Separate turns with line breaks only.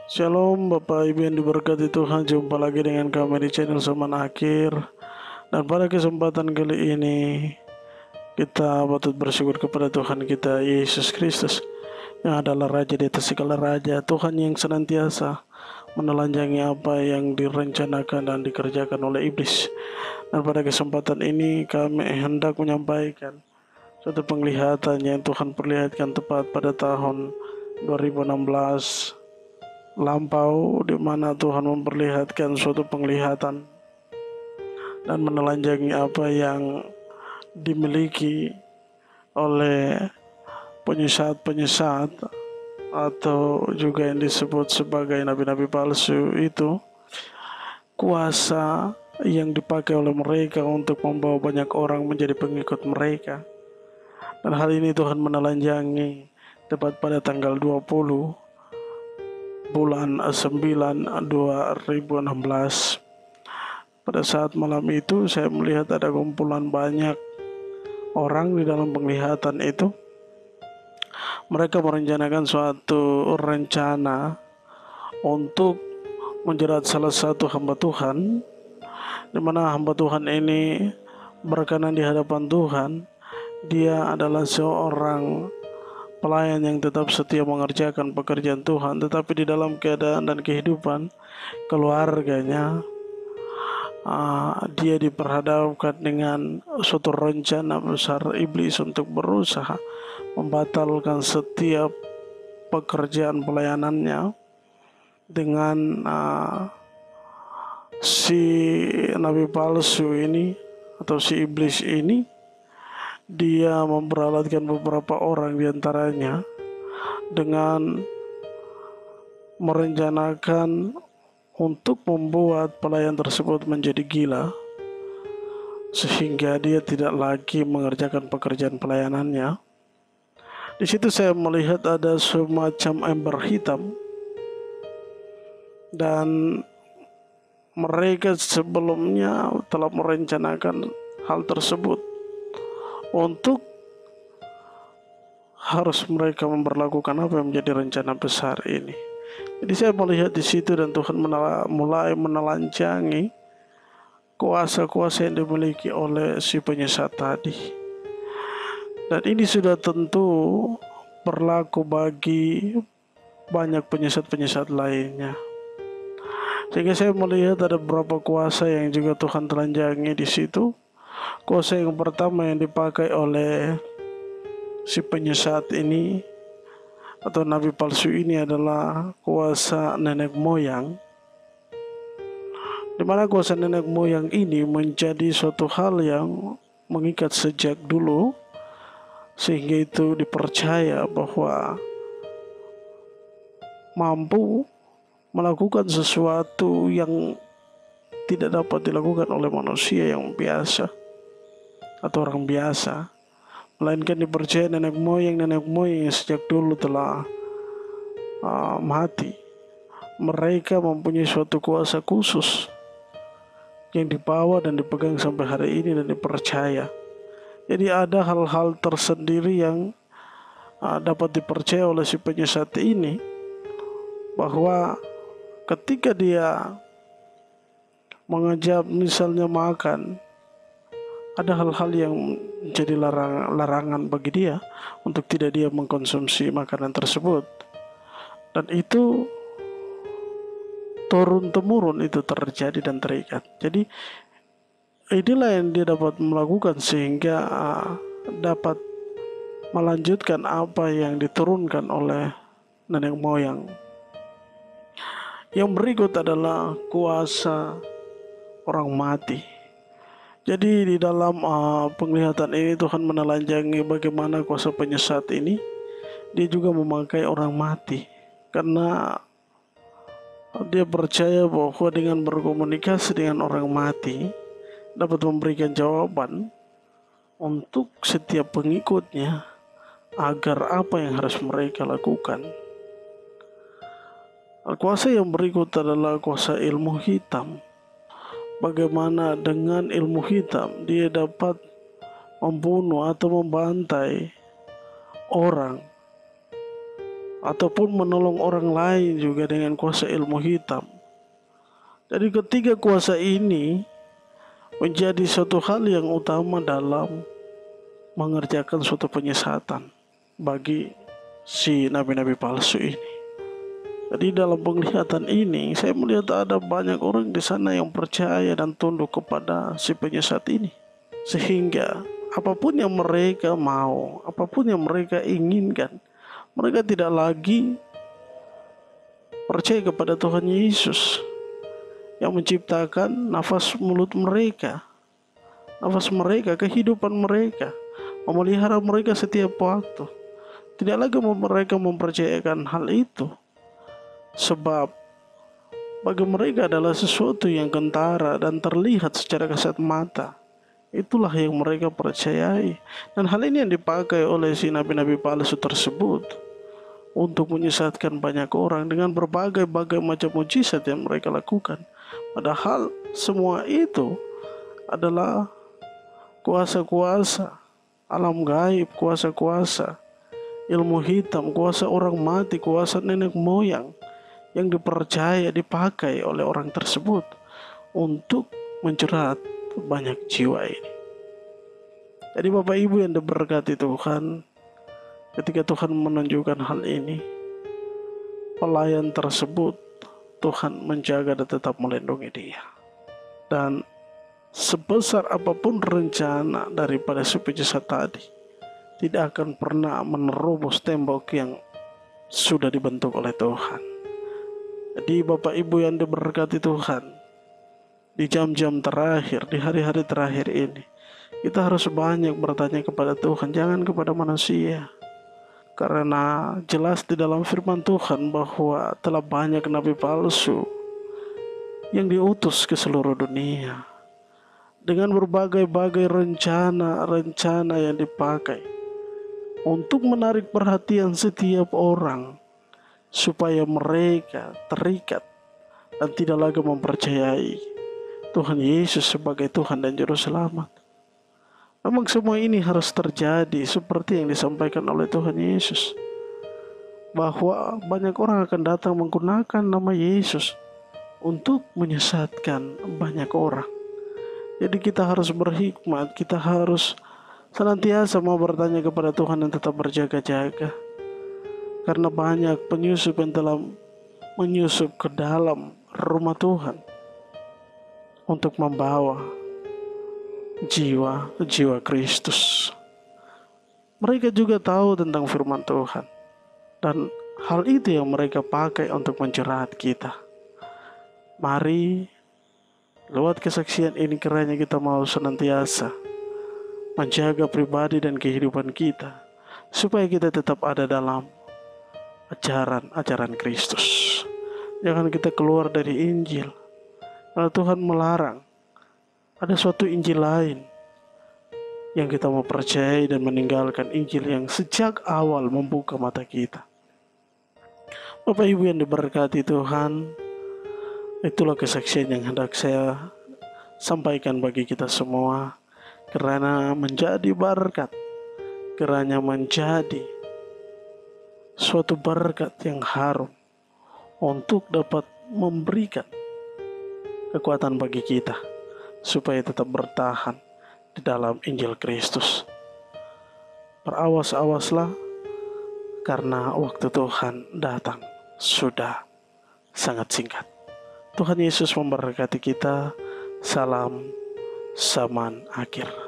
Shalom Bapak Ibu yang diberkati Tuhan, jumpa lagi dengan kami di channel Zaman Akhir. Dan pada kesempatan kali ini kita patut bersyukur kepada Tuhan kita Yesus Kristus yang adalah Raja di atas segala Raja, Tuhan yang senantiasa menelanjangi apa yang direncanakan dan dikerjakan oleh iblis. Dan pada kesempatan ini kami hendak menyampaikan suatu penglihatan yang Tuhan perlihatkan tepat pada tahun 2016 lampau, di mana Tuhan memperlihatkan suatu penglihatan dan menelanjangi apa yang dimiliki oleh penyesat-penyesat atau juga yang disebut sebagai nabi-nabi palsu itu, kuasa yang dipakai oleh mereka untuk membawa banyak orang menjadi pengikut mereka. Dan hal ini Tuhan menelanjangi tepat pada tanggal 20 bulan 9 2016. Pada saat malam itu saya melihat ada kumpulan banyak orang di dalam penglihatan itu. Mereka merencanakan suatu rencana untuk menjerat salah satu hamba Tuhan, di mana hamba Tuhan ini berkenan di hadapan Tuhan. Dia adalah seorang pelayan yang tetap setia mengerjakan pekerjaan Tuhan, tetapi di dalam keadaan dan kehidupan keluarganya dia diperhadapkan dengan suatu rencana besar iblis untuk berusaha membatalkan setiap pekerjaan pelayanannya dengan si nabi palsu ini atau si iblis ini. Dia memperalatkan beberapa orang diantaranya dengan merencanakan untuk membuat pelayan tersebut menjadi gila, sehingga dia tidak lagi mengerjakan pekerjaan pelayanannya. Di situ saya melihat ada semacam ember hitam, dan mereka sebelumnya telah merencanakan hal tersebut untuk harus mereka memperlakukan apa yang menjadi rencana besar ini. Jadi saya melihat di situ dan Tuhan mulai menelanjangi kuasa-kuasa yang dimiliki oleh si penyesat tadi. Dan ini sudah tentu berlaku bagi banyak penyesat-penyesat lainnya. Sehingga saya melihat ada beberapa kuasa yang juga Tuhan telanjangi di situ. Kuasa yang pertama yang dipakai oleh si penyesat ini atau nabi palsu ini adalah kuasa nenek moyang, di mana kuasa nenek moyang ini menjadi suatu hal yang mengikat sejak dulu, sehingga itu dipercaya bahwa mampu melakukan sesuatu yang tidak dapat dilakukan oleh manusia yang biasa atau orang biasa, melainkan dipercaya nenek moyang yang sejak dulu telah mati. Mereka mempunyai suatu kuasa khusus yang dibawa dan dipegang sampai hari ini dan dipercaya. Jadi ada hal-hal tersendiri yang dapat dipercaya oleh si penyesat ini, bahwa ketika dia mengajak misalnya makan, ada hal-hal yang menjadi larangan bagi dia untuk tidak dia mengkonsumsi makanan tersebut. Dan itu turun-temurun itu terjadi dan terikat. Jadi inilah yang dia dapat melakukan sehingga dapat melanjutkan apa yang diturunkan oleh nenek moyang. Yang berikut adalah kuasa orang mati. Jadi di dalam penglihatan ini Tuhan menelanjangi bagaimana kuasa penyesat ini, dia juga memakai orang mati, karena dia percaya bahwa dengan berkomunikasi dengan orang mati dapat memberikan jawaban untuk setiap pengikutnya agar apa yang harus mereka lakukan. Kuasa yang berikut adalah kuasa ilmu hitam. Bagaimana dengan ilmu hitam dia dapat membunuh atau membantai orang ataupun menolong orang lain juga dengan kuasa ilmu hitam. Jadi ketiga kuasa ini menjadi suatu hal yang utama dalam mengerjakan suatu penyesatan bagi si nabi-nabi palsu ini. Jadi dalam penglihatan ini saya melihat ada banyak orang di sana yang percaya dan tunduk kepada si penyesat ini. Sehingga apapun yang mereka mau, apapun yang mereka inginkan, mereka tidak lagi percaya kepada Tuhan Yesus yang menciptakan nafas mulut mereka, nafas mereka, kehidupan mereka, memelihara mereka setiap waktu. Tidak lagi mereka mempercayakan hal itu, sebab bagi mereka adalah sesuatu yang kentara dan terlihat secara kasat mata. Itulah yang mereka percayai. Dan hal ini yang dipakai oleh si nabi-nabi palsu tersebut untuk menyesatkan banyak orang dengan berbagai-bagai macam mujizat yang mereka lakukan. Padahal semua itu adalah kuasa-kuasa alam gaib, kuasa-kuasa ilmu hitam, kuasa orang mati, kuasa nenek moyang yang dipercaya dipakai oleh orang tersebut untuk menjerat banyak jiwa ini. Jadi Bapak Ibu yang diberkati Tuhan, ketika Tuhan menunjukkan hal ini, pelayan tersebut Tuhan menjaga dan tetap melindungi dia. Dan sebesar apapun rencana daripada si penyesat tadi, tidak akan pernah menerobos tembok yang sudah dibentuk oleh Tuhan. Jadi Bapak Ibu yang diberkati Tuhan, di jam-jam terakhir, di hari-hari terakhir ini, kita harus banyak bertanya kepada Tuhan, jangan kepada manusia. Karena jelas di dalam firman Tuhan bahwa telah banyak nabi palsu yang diutus ke seluruh dunia dengan berbagai-bagai rencana yang dipakai untuk menarik perhatian setiap orang, supaya mereka terikat dan tidak lagi mempercayai Tuhan Yesus sebagai Tuhan dan Juru Selamat. Memang semua ini harus terjadi seperti yang disampaikan oleh Tuhan Yesus, bahwa banyak orang akan datang menggunakan nama Yesus untuk menyesatkan banyak orang. Jadi kita harus berhikmat, kita harus senantiasa mau bertanya kepada Tuhan dan tetap berjaga-jaga. Karena banyak penyusup yang telah menyusup ke dalam rumah Tuhan untuk membawa jiwa Kristus. Mereka juga tahu tentang firman Tuhan, dan hal itu yang mereka pakai untuk menjerat kita. Mari lewat kesaksian ini kiranya kita mau senantiasa menjaga pribadi dan kehidupan kita, supaya kita tetap ada dalam ajaran Kristus. Jangan kita keluar dari Injil, karena Tuhan melarang ada suatu Injil lain yang kita mau percayai dan meninggalkan Injil yang sejak awal membuka mata kita. Bapak Ibu yang diberkati Tuhan, itulah kesaksian yang hendak saya sampaikan bagi kita semua, karena menjadi berkat, kiranya menjadi suatu berkat yang harum untuk dapat memberikan kekuatan bagi kita supaya tetap bertahan di dalam Injil Kristus. Berawas-awaslah, karena waktu Tuhan datang sudah sangat singkat. Tuhan Yesus memberkati kita. Salam zaman akhir.